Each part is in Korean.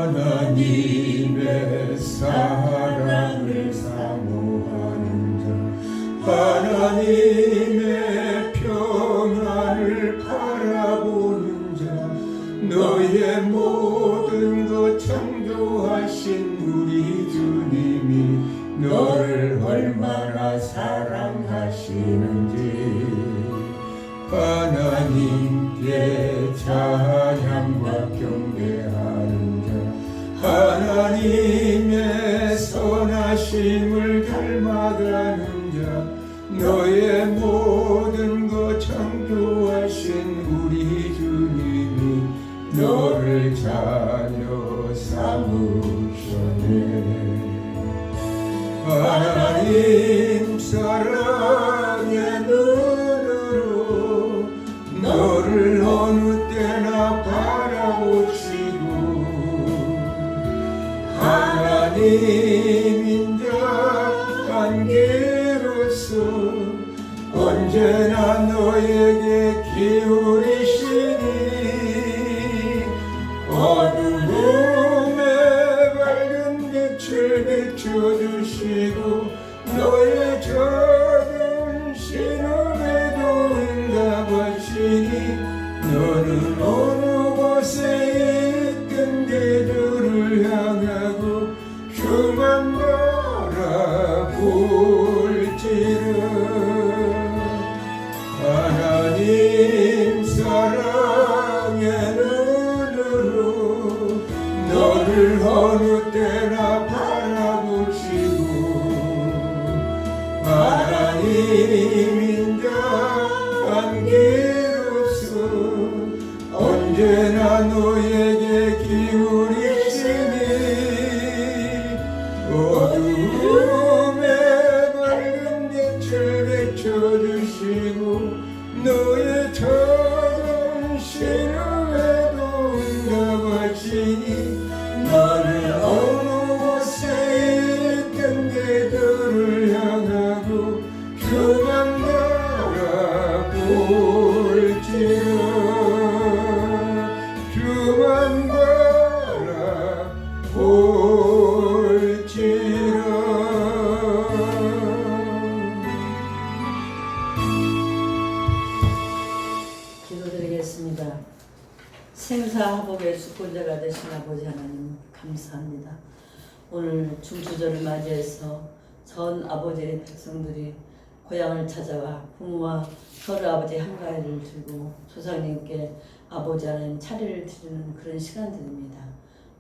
하나님의 사랑을 사모하는 자, 하나님의 평안을 바라보는 자, 너의 모든 것 창조하신 우리 주님이 너를 얼마나 사랑하시는지 하나님께 찬양과 경배하는 자, 하나님의 선하심을 닮아가는 자, 너의 모든 것 창조하신 우리 주님이 너를 자녀 삼으셨네. 하나님 사랑의 눈으로 너를 어느 때나 바라보시고 하나님 인자 관계로서 언제나 너에게 기울이시니 어두움에 밝은 빛을 비춰주시고 너의 작은 신음에도 응답하시니 너는 어느 곳에 있든 그들을 향하고 그만 바라볼지라. 하나님 사랑의 눈으로 너를 어느 때나 바라보시고 하나님 인자 관계로서 언제나 너에게 기울이시니 어두움에 밝은 빛을 비춰주시고 너의 작은 신음에도 응답하시니 너를 어느 곳에 있든 그들을 향하고 그만 바라볼지라. 그만 바라볼지라. 기도드리겠습니다. 생사화복의 주권자가 되신 아버지 하나님 감사합니다. 오늘 중추절을 맞이해서 전 아버지의 백성들이 고향을 찾아와 부모와 서로 아버지 한가위를 들고 조상님께 아버지 하나님 차례를 드리는 그런 시간들입니다.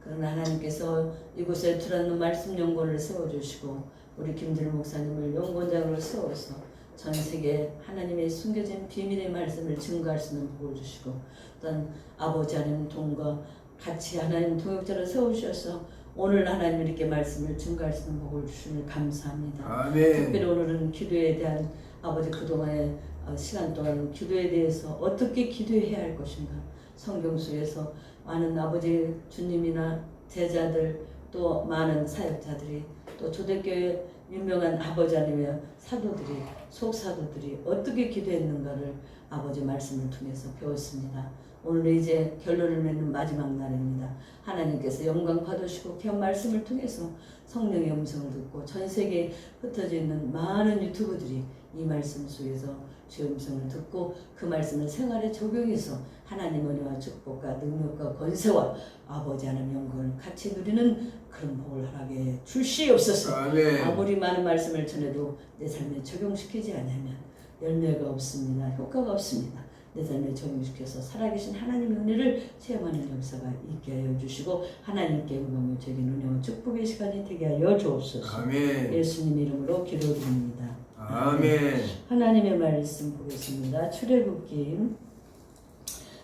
그러나 하나님께서 이곳에 두란노 말씀 연구원을 세워주시고 우리 김진우 목사님을 연구원장으로 세워서 전 세계 하나님의 숨겨진 비밀의 말씀을 증거할 수 있는 복을 주시고 또한 아버지 하나님 동과 같이 하나님 동역자를 세우셔서 오늘 하나님 이렇게 말씀을 증거할 수 있는 복을 주시니 감사합니다. 아멘. 특별히 오늘은 기도에 대한 아버지 그동안의 시간 동안 기도에 대해서 어떻게 기도해야 할 것인가 성경 속에서 많은 아버지 주님이나 제자들 또 많은 사역자들이 또 초대교회 유명한 아버지 하나님의 사도들이 속사도들이 어떻게 기도했는가를 아버지 말씀을 통해서 배웠습니다. 오늘 이제 결론을 맺는 마지막 날입니다. 하나님께서 영광 받으시고 귀한 말씀을 통해서 성령의 음성을 듣고 전 세계에 흩어져 있는 많은 유튜브들이 이 말씀 속에서 주의 음성을 듣고 그 말씀을 생활에 적용해서 하나님 은혜와 축복과 능력과 권세와 아버지 하나님 영광을 같이 누리는 그런 복을 허락해 주시옵소서. 아멘. 아무리 많은 말씀을 전해도 내 삶에 적용시키지 않으면 열매가 없습니다. 효과가 없습니다. 내 삶에 적용시켜서 살아계신 하나님의 은혜를 체험하는 역사가 있게 하여 주시고 하나님께 영광을 드리는 은혜와 축복의 시간이 되게 하여 주옵소서. 아멘. 예수님 이름으로 기도드립니다. 아멘. 하나님의 말씀 보겠습니다. 출애굽기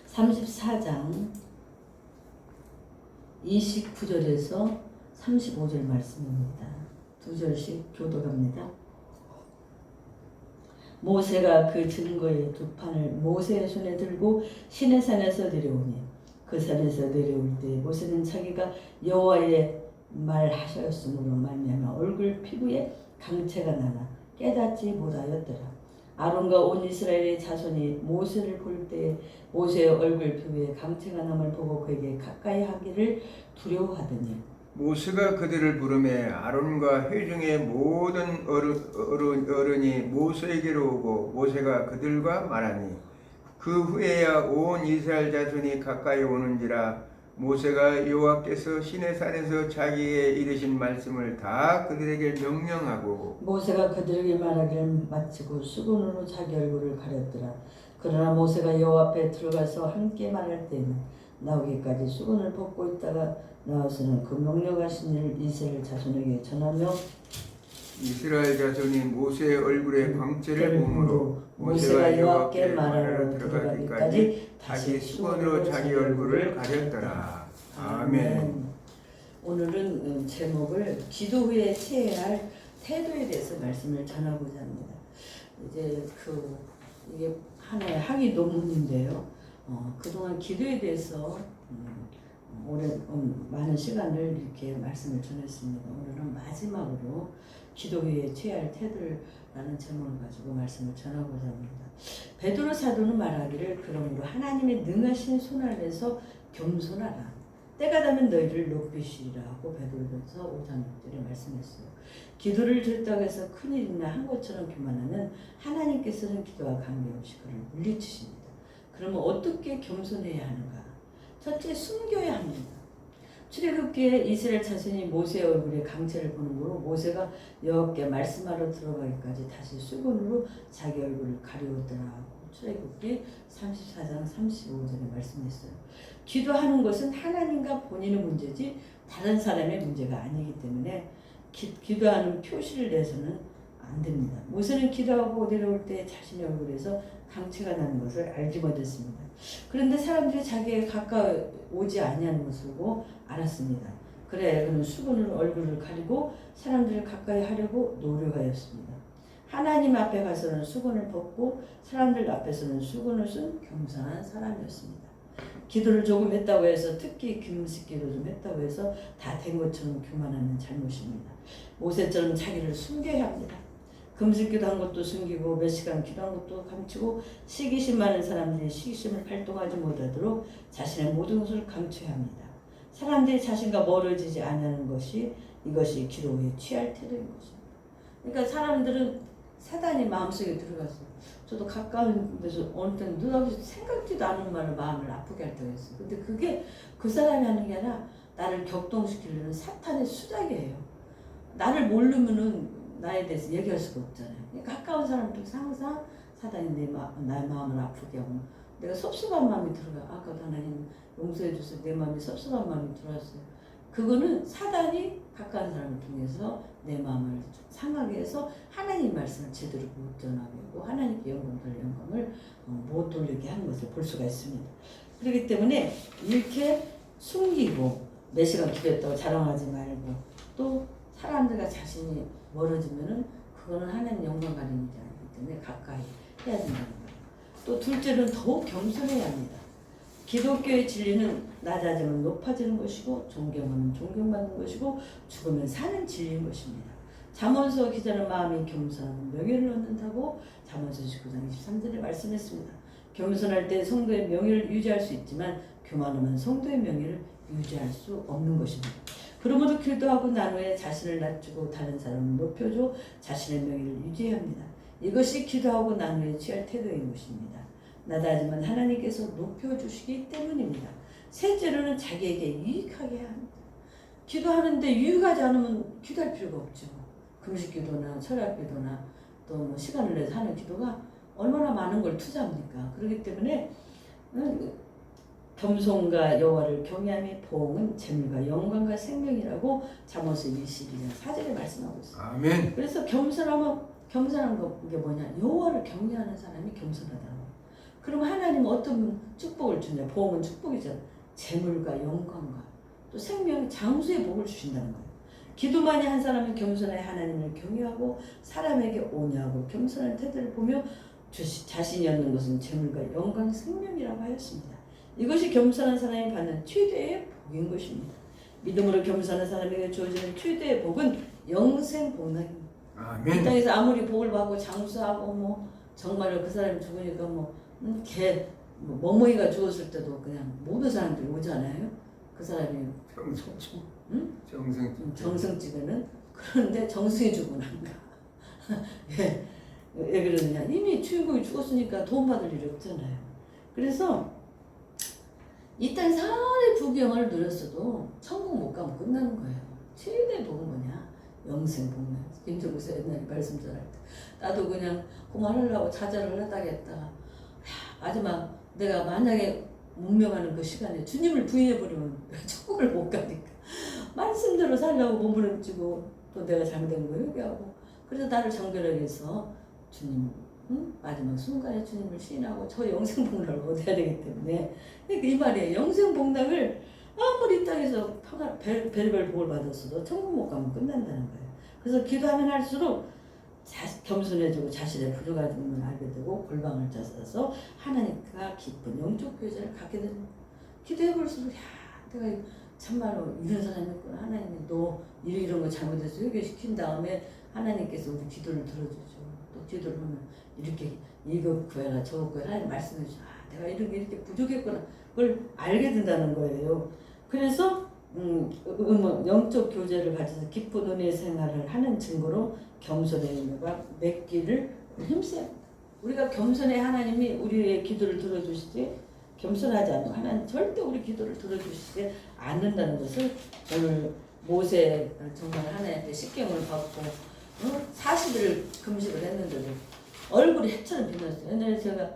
34장 29절에서 35절 말씀입니다. 두 절씩 교독합니다. 모세가 그 증거의 두 판을 모세의 손에 들고 시내산에서 내려오니 그 산에서 내려올 때 모세는 자기가 여호와의 말하셨으므로 말미암아 얼굴 피부에 강체가 나나 깨닫지 못하였더라. 아론과 온 이스라엘의 자손이 모세를 볼 때에 모세의 얼굴 표에 강체가 남을 보고 그에게 가까이 하기를 두려워하더니 모세가 그들을 부르매 아론과 회중의 모든 어른이 모세에게로 오고 모세가 그들과 말하니 그 후에야 온 이스라엘 자손이 가까이 오는지라 모세가 여호와께서 시내산에서 자기에게 이르신 말씀을 다 그들에게 명령하고 모세가 그들에게 말하기를 마치고 수건으로 자기 얼굴을 가렸더라. 그러나 모세가 여호와 앞에 들어가서 함께 말할 때에는 나오기까지 수건을 벗고 있다가 나와서는 그 명령하신 일을 이스라엘 자손에게 전하며 이스라엘 자손이 모세의 얼굴에 광채를 보므로 모세가 여호와께 말하러 들어가기까지 다시 수건으로 자기 얼굴을 가렸더라. 아멘. 오늘은 제목을 기도 후에 취해야 할 태도에 대해서 말씀을 전하고자 합니다. 이제 이게 하나의 학위 논문인데요. 그동안 기도에 대해서 많은 시간을 이렇게 말씀을 전했습니다. 오늘은 마지막으로 기도 후에 취해야 할 태도라는 제목을 가지고 말씀을 전하고자 합니다. 베드로 사도는 말하기를 그러므로 하나님의 능하신 손 아래서 겸손하라. 때가 되면 너희를 높이시리라 하고 베드로전서 5장 6절에 말씀했어요. 기도를 들었다고 해서 큰일이나 한 것처럼 교만하는 하나님께서는 기도와 관계없이 그를 물리치십니다. 그러면 어떻게 겸손해야 하는가? 첫째, 숨겨야 합니다. 출애굽기에 이스라엘 자손이 모세의 얼굴에 강체를 보는 거로 모세가 여호와께 말씀하러 들어가기까지 다시 수건으로 자기 얼굴을 가리웠더라 하고 출애굽기 34장 35절에 말씀했어요. 기도하는 것은 하나님과 본인의 문제지 다른 사람의 문제가 아니기 때문에 기도하는 표시를 내서는 안 됩니다. 모세는 기도하고 내려올 때 자신의 얼굴에서 강체가 나는 것을 알지 못했습니다. 그런데 사람들이 자기에게 가까이 오지 아니하는 것을 보고 알았습니다. 그래, 그는 수건으로 얼굴을 가리고 사람들을 가까이 하려고 노력하였습니다. 하나님 앞에 가서는 수건을 벗고 사람들 앞에서는 수건을 쓴 겸손한 사람이었습니다. 기도를 조금 했다고 해서 특히 금식기도 좀 했다고 해서 다 된 것처럼 교만하는 잘못입니다. 모세처럼 자기를 숨겨야 합니다. 금식기도 한 것도 숨기고 몇 시간 기도한 것도 감추고 시기심 많은 사람들이 시기심을 발동하지 못하도록 자신의 모든 것을 감춰야 합니다. 사람들이 자신과 멀어지지 않는 것이 이것이 기도 후에 취할 태도인 것입니다. 그러니까 사람들은 사단이 마음속에 들어가서 저도 가까운 데서 어느 때는 눈앞에서 생각지도 않은 말을 마음을 아프게 할 때가 있어요. 근데 그게 그 사람이 하는 게 아니라 나를 격동시키려는 사탄의 수작이에요. 나를 모르면은 나에 대해서 얘기할 수가 없잖아요. 가까운 사람도 항상 사단이 나의 마음을 아프게 하고 내가 섭섭한 마음이 들어가. 아까도 하나님 용서해 주세요. 내 마음에 섭섭한 마음이 들어왔어요. 그거는 사단이 가까운 사람을 통해서 내 마음을 상하게 해서 하나님 말씀을 제대로 못 전하게 하고 하나님께 영광 돌릴 영광을 못 돌리게 하는 것을 볼 수가 있습니다. 그렇기 때문에 이렇게 숨기고 몇 시간 기도했다고 자랑하지 말고 또 사람들과 자신이 멀어지면은 그거는 하나님 영광 가리는 게 아니기 때문에 가까이 해야 된다는 거예요. 또 둘째는 더욱 겸손해야 합니다. 기독교의 진리는 낮아지면 높아지는 것이고 존경하면 존경받는 것이고 죽으면 사는 진리인 것입니다. 잠언서 기자는 마음이 겸손하면 명예를 얻는다고 잠언서 19장 23절에 말씀했습니다. 겸손할 때 성도의 명예를 유지할 수 있지만 교만하면 성도의 명예를 유지할 수 없는 것입니다. 그러므로 기도하고 난 후에 자신을 낮추고 다른 사람을 높여줘 자신의 명예를 유지해야 합니다. 이것이 기도하고 난 후에 취할 태도인 것입니다. 낮아지만 하나님께서 높여주시기 때문입니다. 셋째로는 자기에게 유익하게 해야 합니다. 기도하는데 유익하지 않으면 기도할 필요가 없죠. 금식기도나 철학기도나 또 시간을 내서 하는 기도가 얼마나 많은 걸 투자합니까? 그렇기 때문에 겸손과 여호와를 경외함이 보응은 재물과 영광과 생명이라고 잠언서 22장 4절에 말씀하고 있어요. 아멘. 그래서 겸손한 게 뭐냐? 여호와를 경외하는 사람이 겸손하다는 거예요. 그럼 하나님은 어떤 축복을 주냐? 보응은 축복이잖아요. 재물과 영광과 또 생명의 장수의 복을 주신다는 거예요. 기도 많이 한 사람은 겸손하게 하나님을 경외하고 사람에게 온유하고 겸손한 태도를 보며 자신이 얻는 것은 재물과 영광, 생명이라고 하였습니다. 이것이 겸손한 사람이 받는 최대의 복인 것입니다. 믿음으로 겸손한 사람에게 주어지는 최대의 복은 영생 복락입니다. 아멘. 이 땅에서 아무리 복을 받고 장수하고 정말로 그 사람이 죽으니까 걔 멍멍이가 죽었을 때도 그냥 모든 사람들이 오잖아요. 그 사람이 정승집에는. 그런데 정승이 죽고 난가. 왜 그러느냐, 이미 주인공이 죽었으니까 도움받을 일이 없잖아요. 그래서 이 땅 사람의 부귀영화를 누렸어도 천국 못 가면 끝나는 거예요. 최대 복은 뭐냐? 영생복면. 김정국사 옛날에 말씀 전할 때 나도 그냥 그만하려고 자잘을 하다겠다. 마지막 내가 만약에 문명하는 그 시간에 주님을 부인해버리면 천국을 못 가니까 말씀대로 살려고 몸부림치고 또 내가 잘못된 거 회개하고, 그래서 나를 정결하게 해서 주님, 마지막 순간에 주님을 시인하고 저 영생복락을 얻어야 되기 때문에, 그러니까 이 말이에요. 영생복락을 아무리 이 땅에서 별별 복을 받았어도 천국 못 가면 끝난다는 거예요. 그래서 기도하면 할수록 겸손해지고 자신의 부족함을 알게 되고 골방을 짜서 하나님과 깊은 영적 교제를 갖게 되는 거예요. 기도해볼수록 내가 참말로 이런 사람이었구나. 하나님이 너 이런 거 잘못해서 회개시킨 다음에 하나님께서 우리 기도를 들어주죠. 또 기도를 하면 이렇게 이거 구해라 저거 구해라 하나님 말씀해 주죠. 내가 이런 게 이렇게 부족했구나. 그걸 알게 된다는 거예요. 그래서 영적 교제를 가져서 깊은 은혜 생활을 하는 증거로 겸손의 의미가 맺기를 힘써야 합니다. 우리가 겸손해 하나님이 우리의 기도를 들어주시지, 겸손하지 않으면 하나님 절대 우리 기도를 들어주시지 않는다는 것을 오늘 모세 정말 하나님께 십경을 받고 40일 금식을 했는데도 얼굴이 해처럼 빛났어요. 옛날에 제가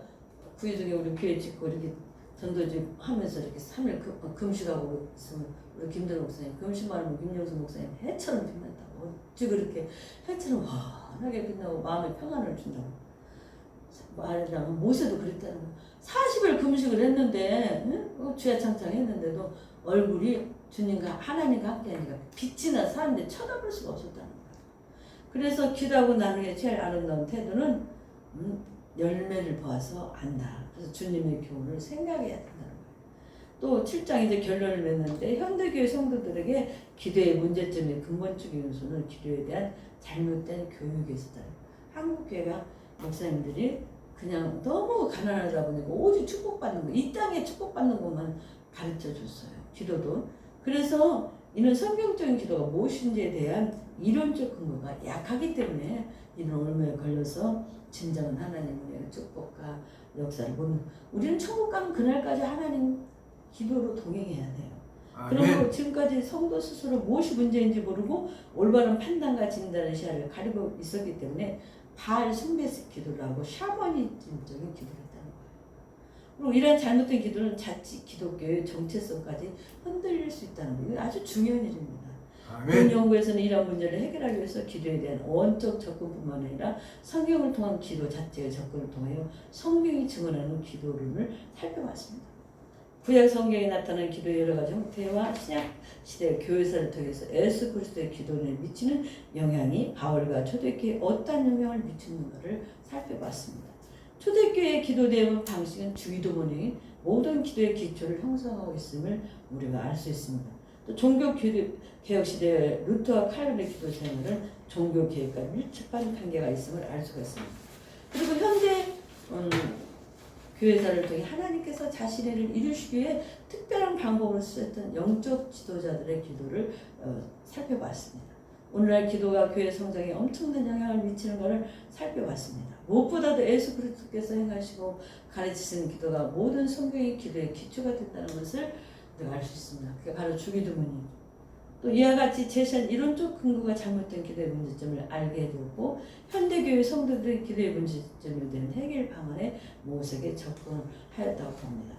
구이동에 우리 교회 짓고 이렇게 전도집 하면서 이렇게 3일 금식하고 있으면 우리 김대로 목사님, 금식만 하면 김영수 목사님 해처럼 빛난다고. 어찌 그렇게 해처럼 환하게 빛나고 마음에 평안을 준다고 말하자면 모세도 그랬다는 거예요. 40일 금식을 했는데 주야창창 했는데도 얼굴이 주님과 하나님과 함께 하니까 빛이 나 사람들이 쳐다볼 수가 없었다는 거예요. 그래서 기도하고 나중에 제일 아름다운 태도는 열매를 보아서 안다. 그래서 주님의 교훈을 생각해야 된다는 거예요. 또 7장 이제 결론을 맺는데 현대교회 성도들에게 기도의 문제점의 근본적인 요소는 기도에 대한 잘못된 교육이 있었다. 한국교회가 목사님들이 그냥 너무 가난하다 보니까 오직 축복받는 거, 이 땅에 축복받는 것만 가르쳐 줬어요. 기도도. 그래서 이는 성경적인 기도가 무엇인지에 대한 이론적 근거가 약하기 때문에 이런 올무에 걸려서 진정한 하나님의 축복과 역사를 보는, 우리는 천국 가면 그날까지 하나님 기도로 동행해야 돼요. 그리고 지금까지 성도 스스로 무엇이 문제인지 모르고 올바른 판단과 진단의 시야를 가리고 있었기 때문에 바알 숭배식 기도를 하고 샤머니즘적인 기도를 했다는 거예요. 그리고 이러한 잘못된 기도는 자칫 기독교의 정체성까지 흔들릴 수 있다는 거예요. 이건 아주 중요한 일입니다. 본 연구에서는 이러한 문제를 해결하기 위해서 기도에 대한 원적 접근뿐만 아니라 성경을 통한 기도 자체의 접근을 통하여 성경이 증언하는 기도론을 살펴봤습니다. 구약 성경에 나타난 기도의 여러 가지 형태와 신약 시대 교회사를 통해서 예수 그리스도의 기도에 미치는 영향이 바울과 초대교회에 어떤 영향을 미치는가를 살펴봤습니다. 초대교회의 기도 대응 방식은 주기도문이 모든 기도의 기초를 형성하고 있음을 우리가 알 수 있습니다. 또 종교개혁 시대의 루터와 칼빈의 기도 생활은 종교개혁과 밀접한 관계가 있음을 알 수가 있습니다. 그리고 현대 교회사를 통해 하나님께서 자신의 일을 이루시기 위해 특별한 방법을 쓰셨던 영적 지도자들의 기도를 살펴봤습니다. 오늘날 기도가 교회 성장에 엄청난 영향을 미치는 것을 살펴봤습니다. 무엇보다도 예수 그리스도께서 행하시고 가르치시는 기도가 모든 성경의 기도의 기초가 됐다는 것을 우리가 알 수 있습니다. 그게 바로 주기도문이죠. 또 이와 같이 제시한 이론적 근거가 잘못된 기도의 문제점을 알게 되었고 현대교회 성도들의 기도의 문제점에 대한 해결 방안에 모색에 접근을 하였다고 봅니다.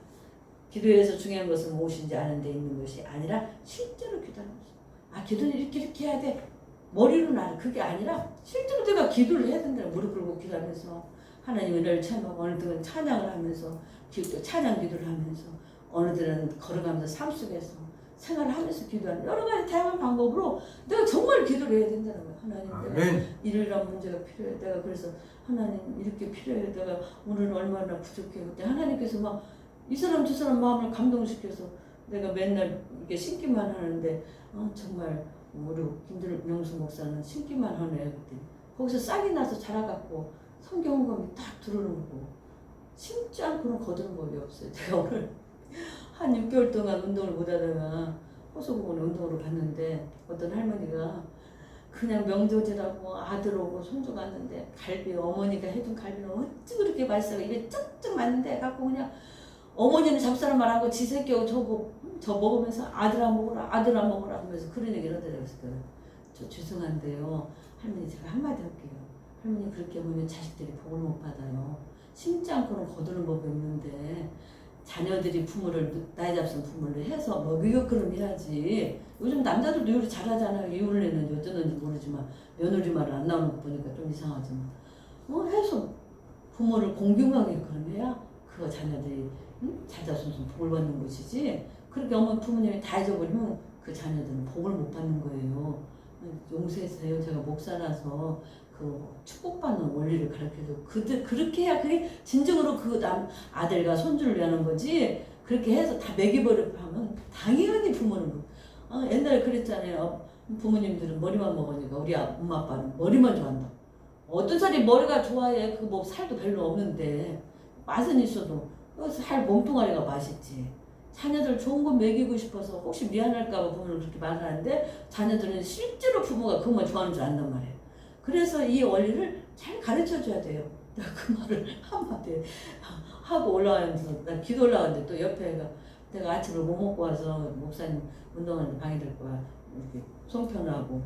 기도에서 중요한 것은 무엇인지 아는 데 있는 것이 아니라 실제로 기도하는 것입니다. 기도는 이렇게 해야 돼. 머리로는 알아. 그게 아니라 실제로 내가 기도를 해야 된다. 무릎 꿇고 기도하면서 하나님 은혜를 체험하고 어느 때는 찬양을 하면서 찬양 기도를 하면서 어느 때는 걸어가면서 삶 속에서 생활을 하면서 기도하는 여러 가지 다양한 방법으로 내가 정말 기도를 해야 된다는 거예요. 하나님, 내가 이런 문제가 필요해. 내가 그래서 하나님 이렇게 필요해. 내가 오늘은 얼마나 부족해. 그때 하나님께서 막 이 사람 저 사람 마음을 감동시켜서 내가 맨날 이렇게 신기만 하는데 정말 우리 김영수 목사는 신기만 하네. 그때 거기서 싹이 나서 자라갖고 성경음감이 딱 들어오는 거고 심지 않고는 거두는 법이 없어요. 제가 오늘 한 6개월 동안 운동을 못하다가 호수공원 운동으로 갔는데 어떤 할머니가 그냥 명조지라고 아들 오고 손주 갔는데 갈비 어머니가 해준 갈비는 어찌 그렇게 맛있어 입에 쩍쩍 맞는데 갖고 그냥 어머니는 잡사람 말하고 지 새끼하고 저 먹으면서 아들아 먹으라 하면서 그런 얘기를 하더라고요. 저 죄송한데요 할머니 제가 한마디 할게요. 할머니 그렇게 보면 자식들이 복을 못 받아요. 심지 않고는 거두는 법이 없는데 자녀들이 부모를 나이 잡순 부모를 해서 먹이게끔 해야지. 요즘 남자들도 요리 잘하잖아요. 이혼을 했는지 어쩌는지 모르지만 며느리 말을 안 나오는 거 보니까 좀 이상하지만 해서 부모를 공경하게 그럼 해야 그 자녀들이 자자손손 복을 받는 것이지. 그렇게 어머니 부모님이 다 잊어버리면 그 자녀들은 복을 못 받는 거예요. 용서해서요. 제가 목사라서 그 축복받는 원리를 가르쳐줘. 그렇게 해야 그게 진정으로 그 아들과 손주를 위하는 거지. 그렇게 해서 다 먹이버리고 하면 당연히 부모는 옛날에 그랬잖아요. 부모님들은 머리만 먹으니까 우리 엄마 아빠는 머리만 좋아한다. 어떤 사람이 머리가 좋아해. 그 뭐 살도 별로 없는데 맛은 있어도 살 몸뚱아리가 맛있지. 자녀들 좋은 거 먹이고 싶어서 혹시 미안할까봐 부모는 그렇게 말을 하는데 자녀들은 실제로 부모가 그것만 좋아하는 줄 안단 말이에요. 그래서 이 원리를 잘 가르쳐줘야 돼요. 내가 그 말을 한마디 하고 올라가면서 나 기도 올라가는데 또 옆에가 내가 아침을 못 먹고 와서 목사님 운동하는 방해될 거야. 이렇게 송편하고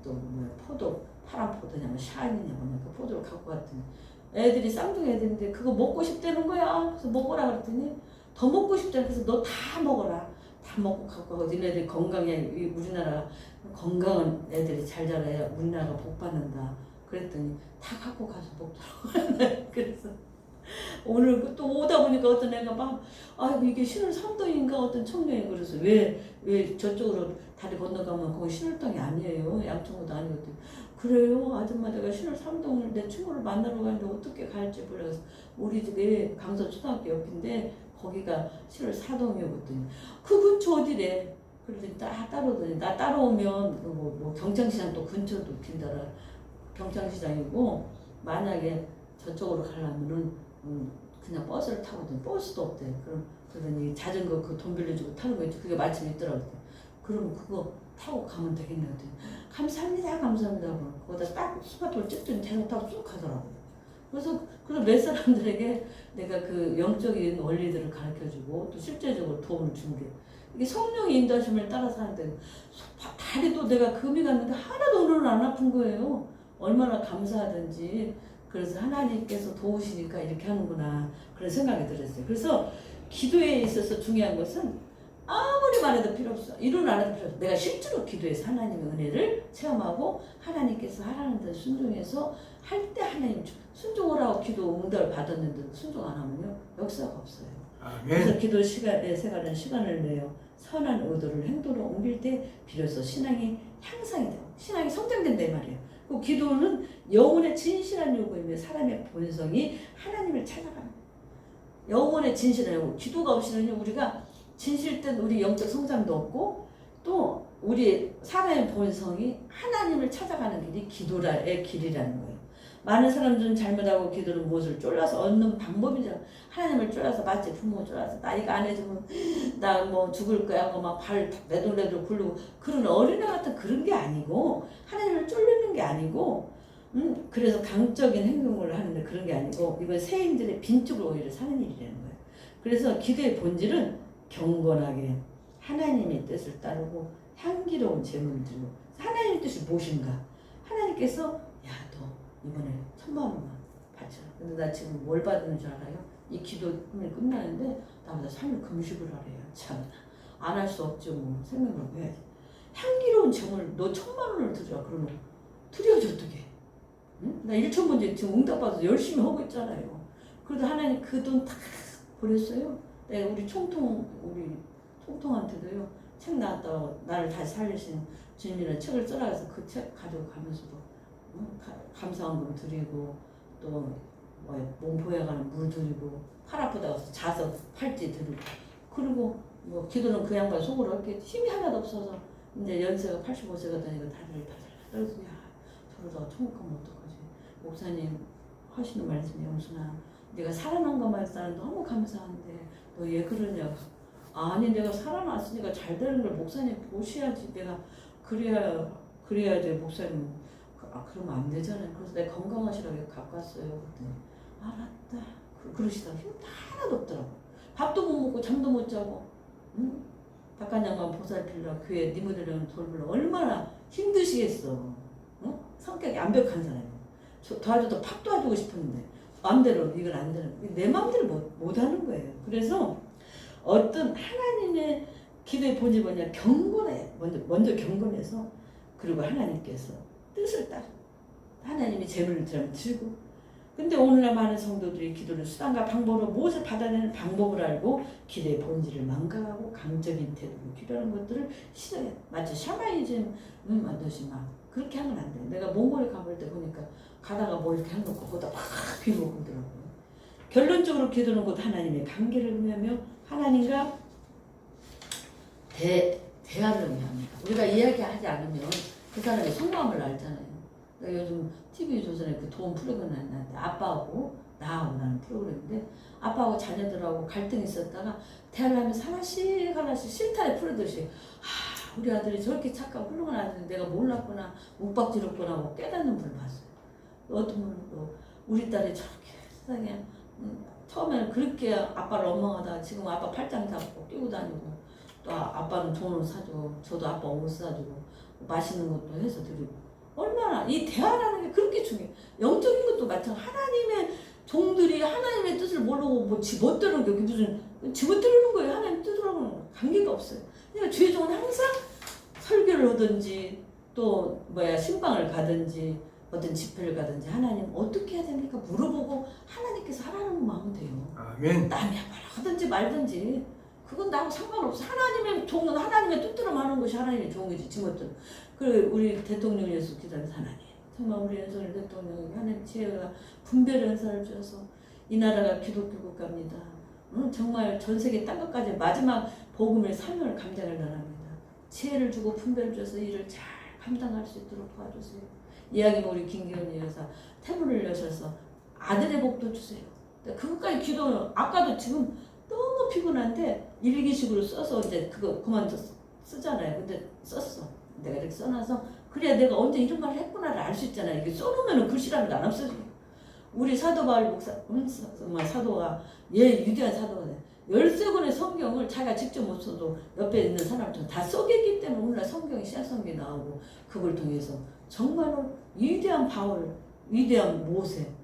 또 뭐야 포도 파란 포도냐 뭐 샤인이냐 뭐냐 그 포도를 갖고 왔더니 애들이 쌍둥이 애들인데 그거 먹고 싶다는 거야. 그래서 먹으라 그랬더니 더 먹고 싶다. 그래서 너 다 먹어라. 다 먹고 갖고 가고 니네들 건강해. 우리나라 건강한 애들이 잘 자라야 우리나라가 복 받는다. 그랬더니 다 갖고 가서 먹더라고요. 그래서 오늘 또 오다 보니까 어떤 애가 막 아이고 이게 신월삼동인가 어떤 청년이 그래서 왜 저쪽으로 다리 건너가면 거기 신월동이 아니에요. 양천구도 아니거든. 그래요 아줌마 내가 신월삼동을 내 친구를 만나러 가는데 어떻게 갈지 몰라서 우리 집에 강서초등학교 옆인데 거기가 7월 4동이었거든요. 그 근처 어디래? 그러더니 딱 따라오더니 나 따라오면 뭐 경창시장 또 근처도 빈다라 경창시장이고 만약에 저쪽으로 가려면은 그냥 버스를 타거든. 버스도 없대. 그러더니 자전거 그 돈 빌려주고 타는 거 있지. 그게 마침 있더라고. 그럼 그거 타고 가면 되겠네. 감사합니다. 거기다 딱 스마트폰 찍더니 자전거 타고 쭉 가더라고. 그래서 몇 사람들에게 내가 그 영적인 원리들을 가르쳐주고 또 실제적으로 도움을 준 게 이게 성령의 인도하심을 따라서 하는데 다리도 내가 금이 갔는데 하나도 오늘은 안 아픈 거예요. 얼마나 감사하든지. 그래서 하나님께서 도우시니까 이렇게 하는구나 그런 생각이 들었어요. 그래서 기도에 있어서 중요한 것은 아무리 말해도 필요 없어. 이론 안 해도 필요 없어. 내가 실제로 기도해서 하나님의 은혜를 체험하고 하나님께서 하라는 대로 순종해서 할 때 하나님 순종하라고 기도 응답을 받았는데 순종 안 하면요 역사가 없어요. 아멘. 그래서 기도 시간에 생활하는 시간을 내요. 선한 의도를 행동으로 옮길 때 비로소 신앙이 향상이 돼요. 신앙이 성장된다 이 말이에요. 그 기도는 영혼의 진실한 요구이며 사람의 본성이 하나님을 찾아가는 거예요. 영혼의 진실한 요구. 기도가 없이는 우리가 진실된 우리 영적 성장도 없고 또 우리 사람의 본성이 하나님을 찾아가는 길이 기도의 길이라는 거예요. 많은 사람들은 잘못하고 기도를 무엇을 쫄라서 얻는 방법이잖아. 하나님을 쫄라서 마치 부모 쫄라서 나 이거 안 해주면 나 뭐 죽을 거야 하고 막 발 내돌내돌 굴르고 그런 어린애 같은 그런 게 아니고 하나님을 쫄리는 게 아니고 그래서 강적인 행동을 하는데 그런 게 아니고 이건 세인들의 빈축을 오히려 사는 일이라는 거예요. 그래서 기도의 본질은 경건하게 하나님의 뜻을 따르고 향기로운 제물을 드리고 하나님의 뜻이 무엇인가? 하나님께서 야 너 이번에 1,000만 원만 바쳐. 근데 나 지금 뭘 받는 줄 알아요? 이 기도 끝나는데 나보다 3일 금식을 하래요. 참 안 할 수 없죠. 뭐 생명을 해야지. 향기로운 제물 너 1,000만 원을 드려. 그러면 드려야지 어떻게? 응? 나 1천 번째 지금 응답받아서 열심히 하고 있잖아요. 그래도 하나님 그 돈 다 보냈어요. 내가 우리 총통한테도요 책 나왔다고 나를 다시 살리신 주님이라는 책을 써라서 그 책 가지고 가면서도 감사원금 드리고 또 몸 보여가는 물 드리고 팔 아프다고 자서 팔찌 드리고 그리고 뭐 기도는 그 양반 속으로 이렇게 힘이 하나도 없어서 이제 연세가 85세가 되니까 다리를 다 떨어지냐 저러다가 천국 가면 어떡하지 목사님 하시는 말씀이 영순아 네가 살아난 것만 나는 너무 감사한데 너 왜 그러냐고. 아니 내가 살아났으니까 잘 되는 걸 목사님 보셔야지. 내가 그래야지 목사님 그러면 안 되잖아요. 그래서 내가 건강하시라고 갖고 왔어요. 그랬더니 알았다. 그러시다가 힘도 하나도 없더라고. 밥도 못 먹고 잠도 못 자고 응? 박간장만 보살피려 교회 니모들이랑 돌보려 얼마나 힘드시겠어. 응? 성격이 완벽한 사람이에요. 도와줘도 팍 도와주고 싶었는데 마음대로 이건 안 되는 내 마음대로 못 하는 거예요. 그래서 어떤 하나님의 기도의 본질 뭐냐 경건해. 먼저 경건해서 그리고 하나님께서 뜻을 따라 하나님이 재물을 들고 근데 오늘날 많은 성도들이 기도를 수단과 방법으로 무엇을 받아내는 방법을 알고 기도의 본질을 망각하고 강적인 태도로 기도하는 것들을 싫어해. 마치 샤머니즘 만드시 막 그렇게 하면 안 돼. 내가 몽골에 가볼 때 보니까 가다가 뭐 이렇게 해놓고 거기다 막 비우고 그러더라고요. 결론적으로 기도는 곧 하나님의 관계를 의미하며 하나님과 대화를 의미합니다. 우리가 이야기하지 않으면 그 사람의 속마음을 알잖아요. 그러니까 요즘 TV조선에 그 도움 프로그램 나왔는데 아빠하고 나하고라는 프로그램인데 아빠하고 자녀들하고 갈등이 있었다가 대화를 하면서 하나씩 실타래 풀어듯이 우리 아들이 저렇게 착하고 훌륭한 아들인데 내가 몰랐구나 묵박지렸구나 하고 깨닫는 분을 봤어요. 어떤 분은 또 우리 딸이 저렇게 세상에 처음에는 그렇게 아빠를 원망하다가 지금 아빠 팔짱 잡고 끼고 다니고 또 아빠는 돈을 사주고 저도 아빠 옷 사주고 맛있는 것도 해서 드리고 얼마나 이 대화라는 게 그렇게 중요해. 영적인 것도 마찬가지. 하나님의 종들이 하나님의 뜻을 모르고 뭐 지멋대로 여기 무슨 지멋대로는 거예요. 하나님 뜻으로는 관계가 없어요. 그러니까 주의 종은 항상 설교를 하든지 또 신방을 가든지 어떤 집회를 가든지 하나님 어떻게 해야 됩니까? 물어보고 하나님께서 하라는 것만 하면 돼요. 아멘. 남이 하든지 말든지 그건 나하고 상관없어. 하나님의 종은 하나님의 뜻대로 하는 것이 하나님의 종이지 지멋대로. 그리고 우리 대통령 예수 기도하는 하나님 정말 우리 윤석열 대통령이 하나님 지혜가 분별의 은사를 주셔서 이 나라가 기독교 국가입니다. 정말 전 세계 딴 것까지 마지막 복음의 사명을 감당할 나라입니다. 지혜를 주고 분별을 주셔서 일을 잘 감당할 수 있도록 도와주세요. 이야기는 우리 김기현이 여사 태문을 여셔서 아들의 복도 주세요. 그것까지 기도는 아까도 지금 너무 피곤한데 일기식으로 써서 이제 그거 그만 쓰잖아요. 근데 썼어. 내가 이렇게 써놔서 그래야 내가 언제 이런 말을 했구나를 알 수 있잖아요. 이게 써놓으면 글씨라도 안 없어져. 우리 사도 바울 목사 정말 사도가 위대한 사도가 돼. 13권의 성경을 자기가 직접 못 써도 옆에 있는 사람처럼 다 써겠기 때문에 오늘날 성경이 씨앗성경이 나오고 그걸 통해서 정말로 위대한 바울, 위대한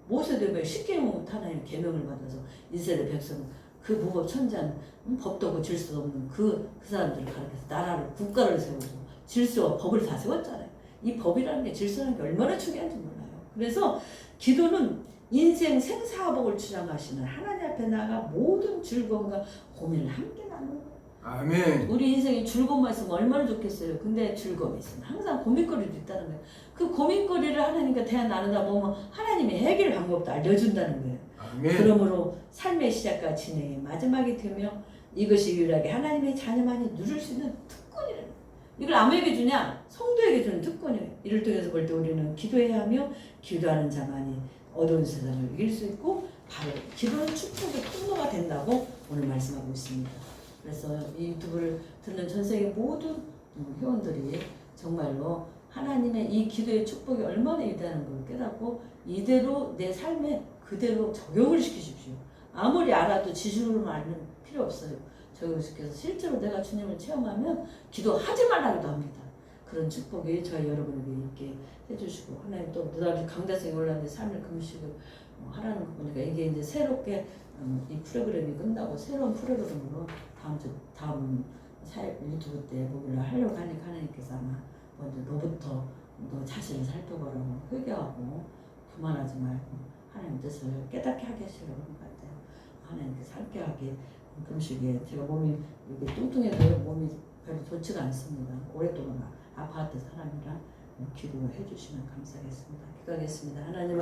모세도 왜 십계명 하나님 계명을 받아서 이스라엘 백성은 그 무법 천지한 법도 없고 질서도 없는 그 사람들을 가르쳐서 나라를 국가를 세우고 질서와 법을 다 세웠잖아요. 이 법이라는 게 질서라는 게 얼마나 중요한지 몰라요. 그래서 기도는 인생 생사복을 주장하시는 하나님 앞에 나가 모든 즐거움과 고민을 함께 나누는 거예요. 아멘. 우리 인생에 즐거움만 있으면 얼마나 좋겠어요. 근데 즐거움이 있으면 항상 고민거리도 있다는 거예요. 그 고민거리를 하나님과 대화 나누다 보면 하나님의 해결 방법도 알려준다는 거예요. 아멘. 그러므로 삶의 시작과 진행의 마지막이 되며 이것이 유일하게 하나님의 자녀만이 누릴 수 있는 특권이라는 거예요. 이걸 아무에게 주냐? 성도에게 주는 특권이에요. 이를 통해서 볼 때 우리는 기도해야 하며 기도하는 자만이 어두운 세상을 이길 수 있고 바로 기도는 축복의 통로가 된다고 오늘 말씀하고 있습니다. 그래서 이 유튜브를 듣는 전 세계 모든 회원들이 정말로 하나님의 이 기도의 축복이 얼마나 위대한 걸 깨닫고 이대로 내 삶에 그대로 적용을 시키십시오. 아무리 알아도 지식으로만 알면 필요 없어요. 적용시켜서 실제로 내가 주님을 체험하면 기도하지 말라고도 합니다. 그런 축복이 저희 여러분에게 있게 해주시고 하나님 또 느닷없이 강대성이 올라오는데 3일 금식을 하라는 거 보니까 이게 이제 새롭게 이 프로그램이 끝나고 새로운 프로그램으로 다음 유튜브 때 보기를 하려고 하니까 하나님께서 아마 먼저 너부터 너 자신을 살펴보라고 회개하고 교만하지 말고 하나님 뜻을 깨닫게 하게 하시려고 하는 것 같아요. 하나님께서 함께하게 금식에 제가 몸이 이렇게 뚱뚱해서 몸이 별로 좋지가 않습니다. 오랫동안 아파했던 사람이라 기도해 주시면 감사하겠습니다. 기도하겠습니다. 하나님